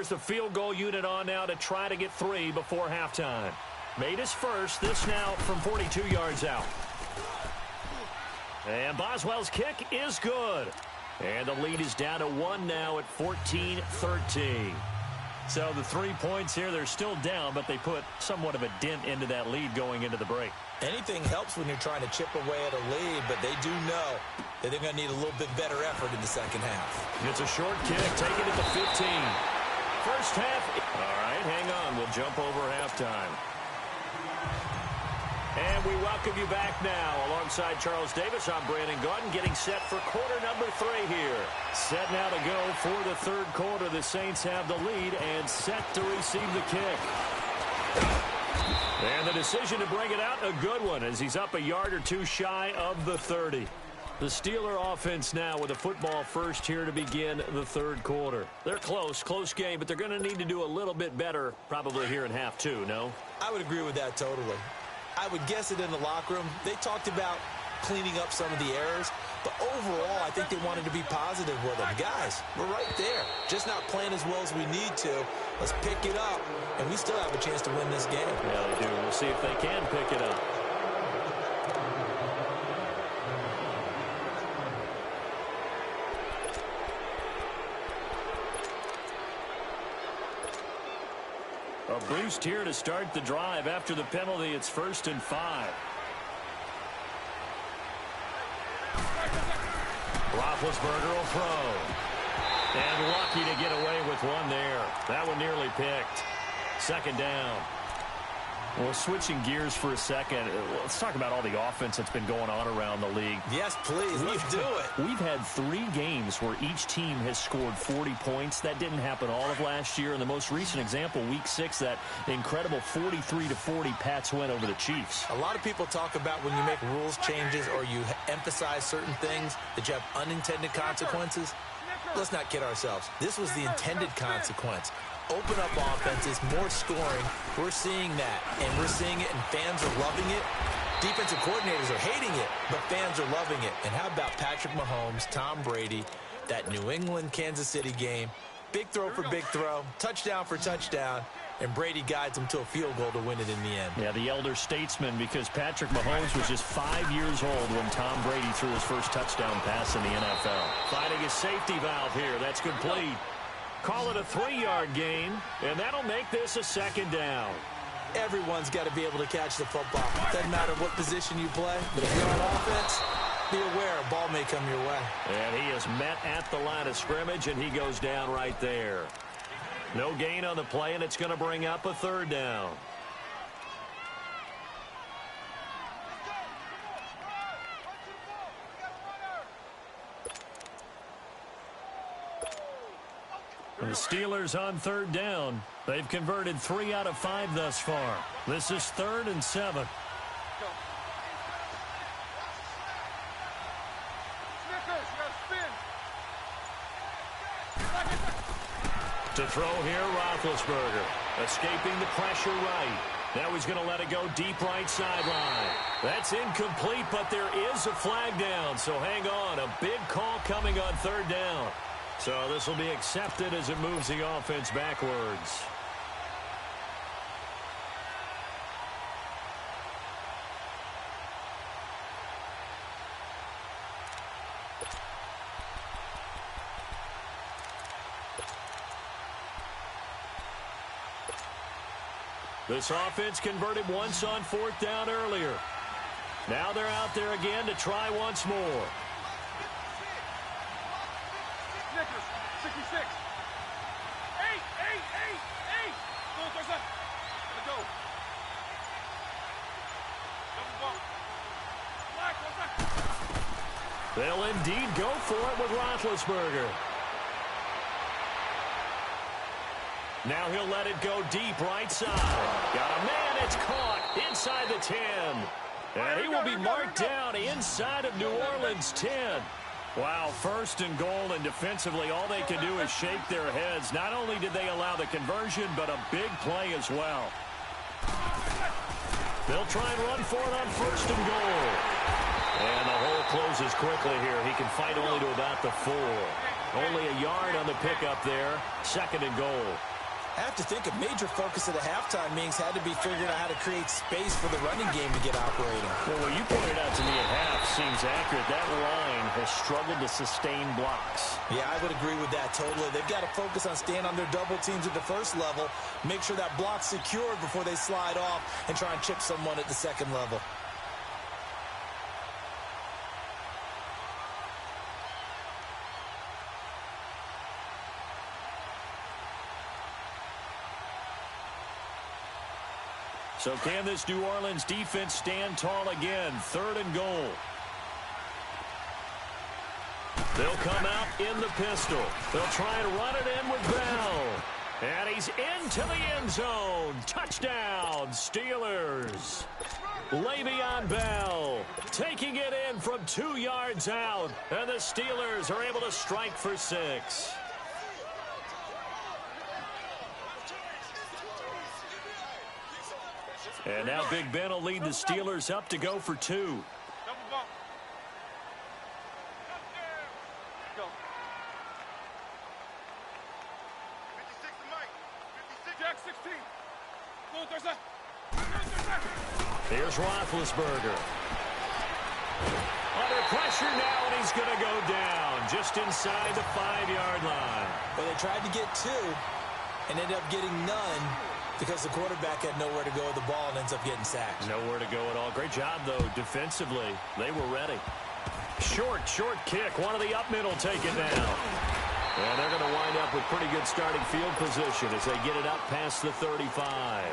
Here's the field goal unit on now to try to get 3 before halftime. Made his first. This now from 42 yards out. And Boswell's kick is good. And the lead is down to 1 now at 14-13. So the 3 points here, they're still down, but they put somewhat of a dent into that lead going into the break. Anything helps when you're trying to chip away at a lead, but they do know that they're going to need a little bit better effort in the second half. It's a short kick, taking it to 15. First half. All right, hang on. We'll jump over halftime. And we welcome you back now. Alongside Charles Davis, I'm Brandon Gaudin, getting set for quarter number 3 here. Set now to go for the third quarter. The Saints have the lead and set to receive the kick. And the decision to bring it out, a good one, as he's up a yard or 2 shy of the 30. The Steeler offense now with a football first here to begin the third quarter. They're close game, but they're going to need to do a little bit better probably here in half 2, no? I would agree with that totally. I would guess it in the locker room. They talked about cleaning up some of the errors, but overall, I think they wanted to be positive with them. Guys, we're right there. Just not playing as well as we need to. Let's pick it up, and we still have a chance to win this game. Yeah, they do. We'll see if they can pick it up. A boost here to start the drive. After the penalty, it's 1st and 5. Roethlisberger will throw. And lucky to get away with one there. That one nearly picked. 2nd down. Well, switching gears for a second, let's talk about all the offense that's been going on around the league. Yes, please. Let's do it. We've had 3 games where each team has scored 40 points. That didn't happen all of last year. And the most recent example, Week 6, that incredible 43-40 Pats win over the Chiefs. A lot of people talk about when you make rules changes or you emphasize certain things that you have unintended consequences. Let's not kid ourselves. This was the intended consequence. Open up offenses, more scoring. We're seeing that, and we're seeing it, and fans are loving it. Defensive coordinators are hating it, but fans are loving it. And how about Patrick Mahomes, Tom Brady, that New England-Kansas City game? Big throw for big throw, touchdown for touchdown, and Brady guides them to a field goal to win it in the end. Yeah, the elder statesman, because Patrick Mahomes was just 5 years old when Tom Brady threw his first touchdown pass in the NFL. Finding a safety valve here. That's complete. Call it a 3-yard gain, and that'll make this a 2nd down. Everyone's got to be able to catch the football. Doesn't matter what position you play, but if you're on offense, be aware a ball may come your way. And he is met at the line of scrimmage, and he goes down right there. No gain on the play, and it's going to bring up a 3rd down. The Steelers on 3rd down. They've converted 3 out of 5 thus far. This is 3rd and 7. To throw here, Roethlisberger. Escaping the pressure right. Now he's going to let it go deep right sideline. That's incomplete, but there is a flag down. So hang on. A big call coming on 3rd down. So this will be accepted as it moves the offense backwards. This offense converted once on 4th down earlier. Now they're out there again to try once more. 66. 8. Go. They'll indeed go for it with Roethlisberger. Now he'll let it go deep right side. Got a man, it's caught inside the 10. And he will be marked down inside of New Orleans 10. Wow, 1st and goal, and defensively all they can do is shake their heads. Not only did they allow the conversion, but a big play as well. They'll try and run for it on 1st and goal. And the hole closes quickly here. He can fight only to about the 4. Only a yard on the pickup there. 2nd and goal. I have to think a major focus of the halftime meetings had to be figuring out how to create space for the running game to get operating. Well, what you pointed out to me at half seems accurate. That line has struggled to sustain blocks. Yeah, I would agree with that totally. They've got to focus on staying on their double teams at the first level, make sure that block's secured before they slide off and try and chip someone at the second level. So can this New Orleans defense stand tall again? 3rd and goal. They'll come out in the pistol. They'll try and run it in with Bell. And he's into the end zone. Touchdown, Steelers. Le'Veon Bell taking it in from 2 yards out. And the Steelers are able to strike for 6. And now Big Ben will lead the Steelers up to go for 2. Here's Roethlisberger. Under pressure now, and he's going to go down just inside the 5-yard line. Well, they tried to get 2 and ended up getting none, because the quarterback had nowhere to go with the ball and ends up getting sacked. Nowhere to go at all. Great job, though, defensively. They were ready. Short kick. One of the up middle take it down. And they're going to wind up with pretty good starting field position as they get it up past the 35.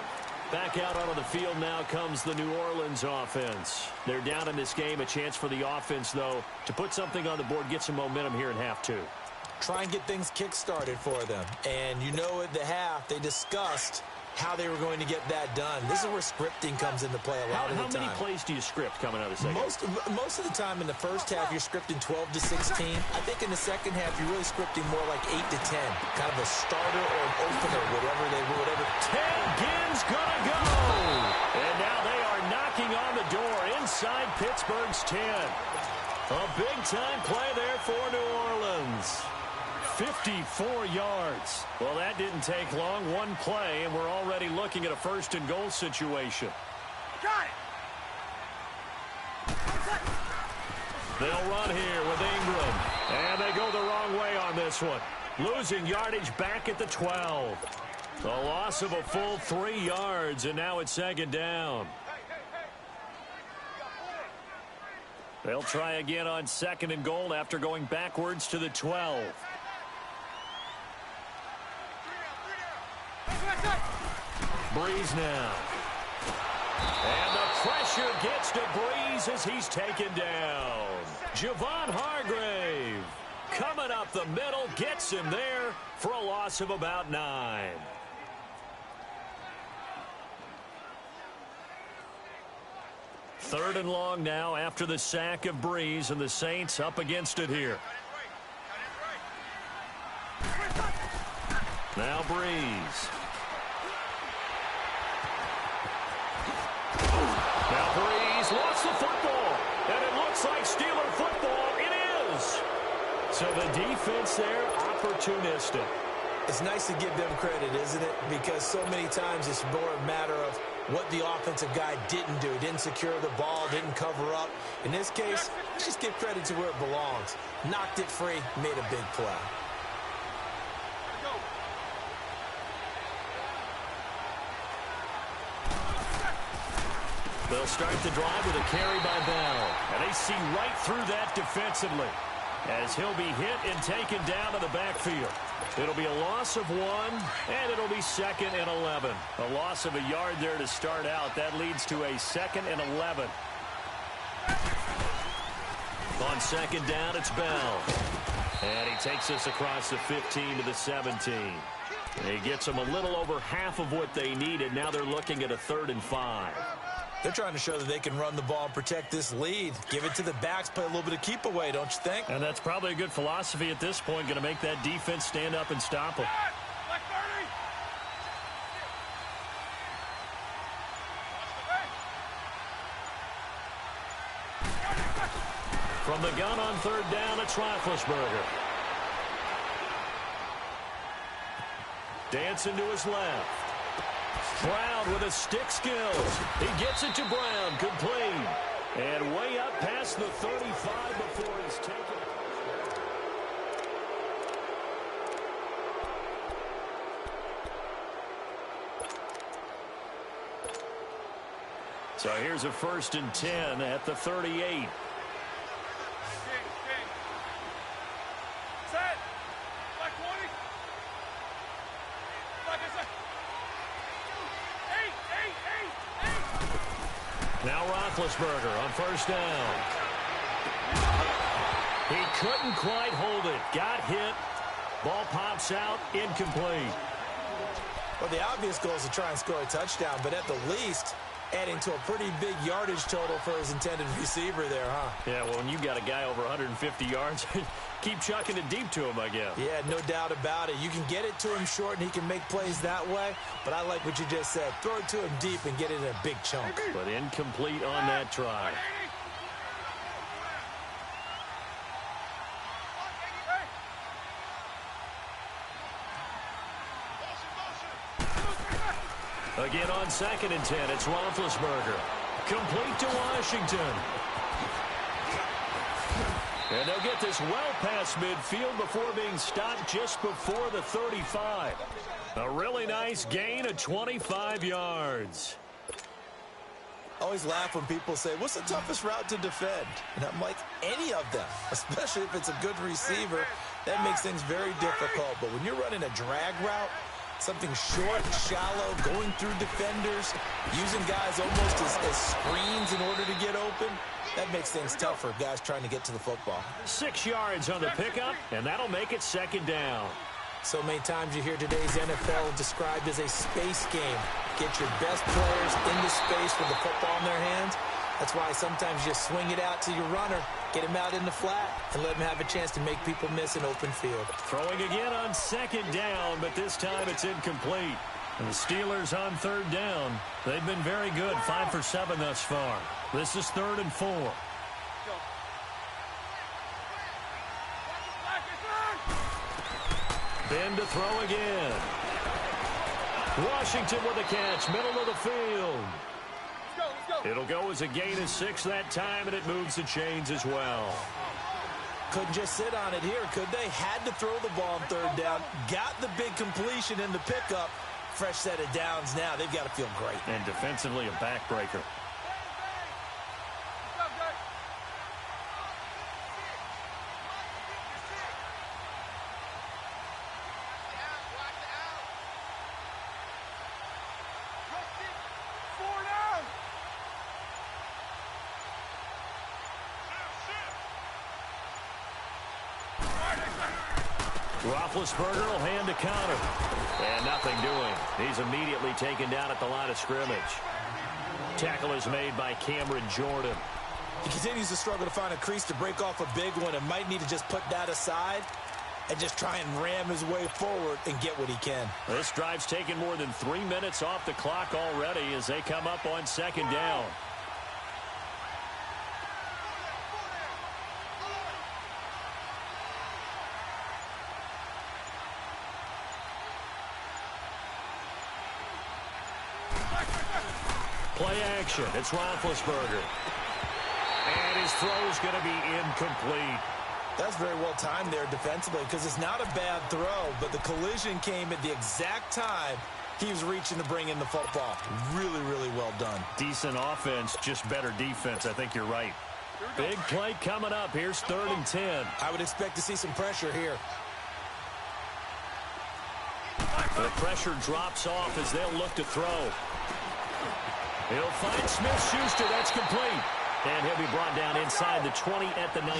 Back out onto the field now comes the New Orleans offense. They're down in this game. A chance for the offense, though, to put something on the board, get some momentum here in half 2. Try and get things kick-started for them. And you know at the half, they discussed how they were going to get that done. This is where scripting comes into play a lot of the time. How many plays do you script coming out of the second? Most of the time in the first half, you're scripting 12 to 16. I think in the second half, you're really scripting more like 8 to 10. Kind of a starter or an opener, whatever. 10 Ginn's gonna go. And now they are knocking on the door inside Pittsburgh's 10. A big-time play there for New Orleans. 54 yards. Well, that didn't take long. One play, and we're already looking at a 1st and goal situation. Got it. They'll run here with Ingram. And they go the wrong way on this one. Losing yardage back at the 12. A loss of a full 3 yards, and now it's 2nd down. They'll try again on 2nd and goal after going backwards to the 12. Breeze now. And the pressure gets to Breeze as he's taken down. Javon Hargrave coming up the middle, gets him there for a loss of about 9. Third and long now after the sack of Breeze, and the Saints up against it here. Now Breeze. Now Breeze lost the football, and it looks like Steeler football. It is. So the defense there, opportunistic. It's nice to give them credit, isn't it? Because so many times it's more a matter of what the offensive guy didn't do. Didn't secure the ball, didn't cover up. In this case, let's just give credit to where it belongs. Knocked it free, made a big play. They'll start the drive with a carry by Bell. And they see right through that defensively as he'll be hit and taken down to the backfield. It'll be a loss of 1, and it'll be 2nd and 11. A loss of a yard there to start out. That leads to a 2nd and 11. On 2nd down, it's Bell. And he takes us across the 15 to the 17. And he gets them a little over half of what they needed. Now they're looking at a 3rd and 5. They're trying to show that they can run the ball and protect this lead. Give it to the backs, play a little bit of keep away, don't you think? And that's probably a good philosophy at this point. Going to make that defense stand up and stop them. From the gun on 3rd down, it's Roethlisberger. Dancing to his left. Brown with his stick skills. He gets it to Brown. Complete. And way up past the 35 before he's taken. So here's a 1st and 10 at the 38. Now Roethlisberger on 1st down. He couldn't quite hold it. Got hit. Ball pops out. Incomplete. Well, the obvious goal is to try and score a touchdown, but at the least, adding to a pretty big yardage total for his intended receiver there, huh? Yeah, well, when you got a guy over 150 yards, keep chucking it deep to him, I guess. Yeah, no doubt about it. You can get it to him short, and he can make plays that way, but I like what you just said. Throw it to him deep and get it in a big chunk. But incomplete on that try. Again on 2nd and 10, it's Roethlisberger. Complete to Washington. And they'll get this well past midfield before being stopped just before the 35. A really nice gain of 25 yards. I always laugh when people say, what's the toughest route to defend? And I'm like, any of them, especially if it's a good receiver. That makes things very difficult. But when you're running a drag route, something short, shallow, going through defenders, using guys almost as screens in order to get open, that makes things tough for guys trying to get to the football. 6 yards on the pickup, and that'll make it 2nd down. So many times you hear today's NFL described as a space game. Get your best players into space with the football in their hands. That's why sometimes you swing it out to your runner, get him out in the flat, and let him have a chance to make people miss an open field. Throwing again on 2nd down, but this time it's incomplete. And the Steelers on 3rd down. They've been very good, 5 for 7 thus far. This is 3rd and 4. Ben to throw again. Washington with a catch, middle of the field. It'll go as a gain of 6 that time, and it moves the chains as well. Couldn't just sit on it here, could they? Had to throw the ball on 3rd down. Got the big completion in the pickup. Fresh set of downs now. They've got to feel great. And defensively, a backbreaker. Roethlisberger will hand a counter. And nothing doing. He's immediately taken down at the line of scrimmage. Tackle is made by Cameron Jordan. He continues to struggle to find a crease to break off a big one and might need to just put that aside and just try and ram his way forward and get what he can. This drive's taken more than 3 minutes off the clock already as they come up on 2nd down. Play action. It's Roethlisberger. And his throw's going to be incomplete. That's very well timed there defensively because it's not a bad throw, but the collision came at the exact time he was reaching to bring in the football. Really, really well done. Decent offense, just better defense. I think you're right. Big play coming up. Here's 3rd and 10. I would expect to see some pressure here. The pressure drops off as they'll look to throw. He'll find Smith-Schuster. That's complete. And he'll be brought down inside the 20 at the 19.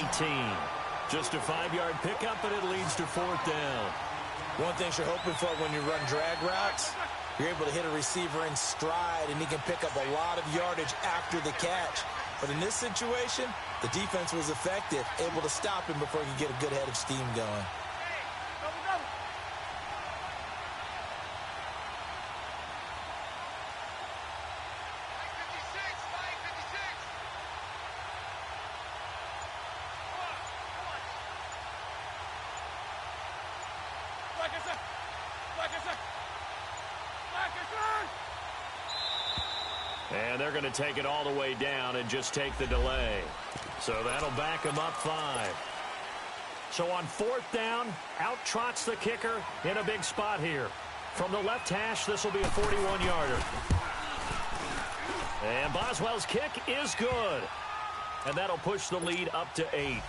Just a 5-yard pickup, but it leads to 4th down. One thing you're hoping for when you run drag routes, you're able to hit a receiver in stride, and he can pick up a lot of yardage after the catch. But in this situation, the defense was effective, able to stop him before he could get a good head of steam going. And they're going to take it all the way down and just take the delay. So that'll back them up 5. So on 4th down, out trots the kicker in a big spot here. From the left hash, this will be a 41-yarder. And Boswell's kick is good. And that'll push the lead up to 8.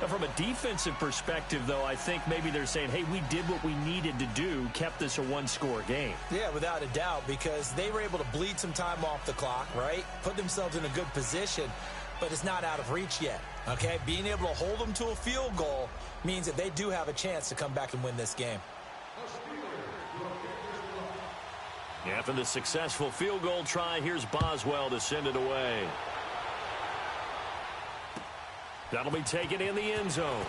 Now, from a defensive perspective, though, I think maybe they're saying, hey, we did what we needed to do, kept this a one-score game. Yeah, without a doubt, because they were able to bleed some time off the clock, right? Put themselves in a good position, but it's not out of reach yet, okay? Being able to hold them to a field goal means that they do have a chance to come back and win this game. After the successful field goal try, here's Boswell to send it away. That'll be taken in the end zone.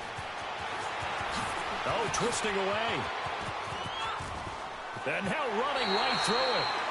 Oh, twisting away. And now running right through it.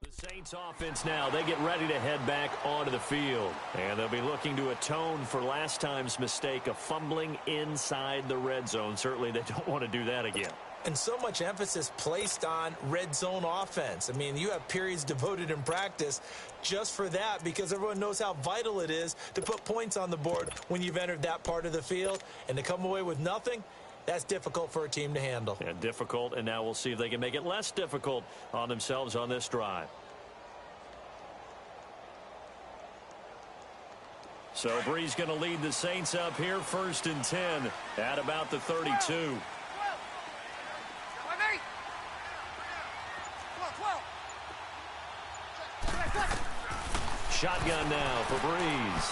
The Saints offense now, they get ready to head back onto the field. And they'll be looking to atone for last time's mistake of fumbling inside the red zone. Certainly they don't want to do that again. And so much emphasis placed on red zone offense. I mean, you have periods devoted in practice just for that because everyone knows how vital it is to put points on the board when you've entered that part of the field. And to come away with nothing, that's difficult for a team to handle. Yeah, difficult, and now we'll see if they can make it less difficult on themselves on this drive. So Bree's going to lead the Saints up here, 1st and 10 at about the 32. Shotgun now for Breeze.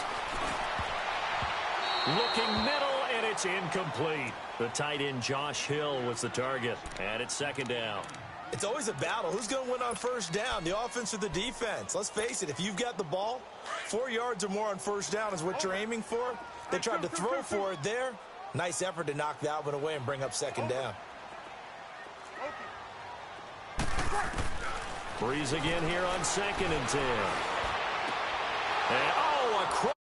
Looking middle, and it's incomplete. The tight end Josh Hill was the target, and it's 2nd down. It's always a battle. Who's going to win on 1st down, the offense or the defense? Let's face it, if you've got the ball, 4 yards or more on 1st down is what you're aiming for. They tried to throw for it there. Nice effort to knock that one away and bring up 2nd down. Breeze again here on 2nd and 10. And, oh, a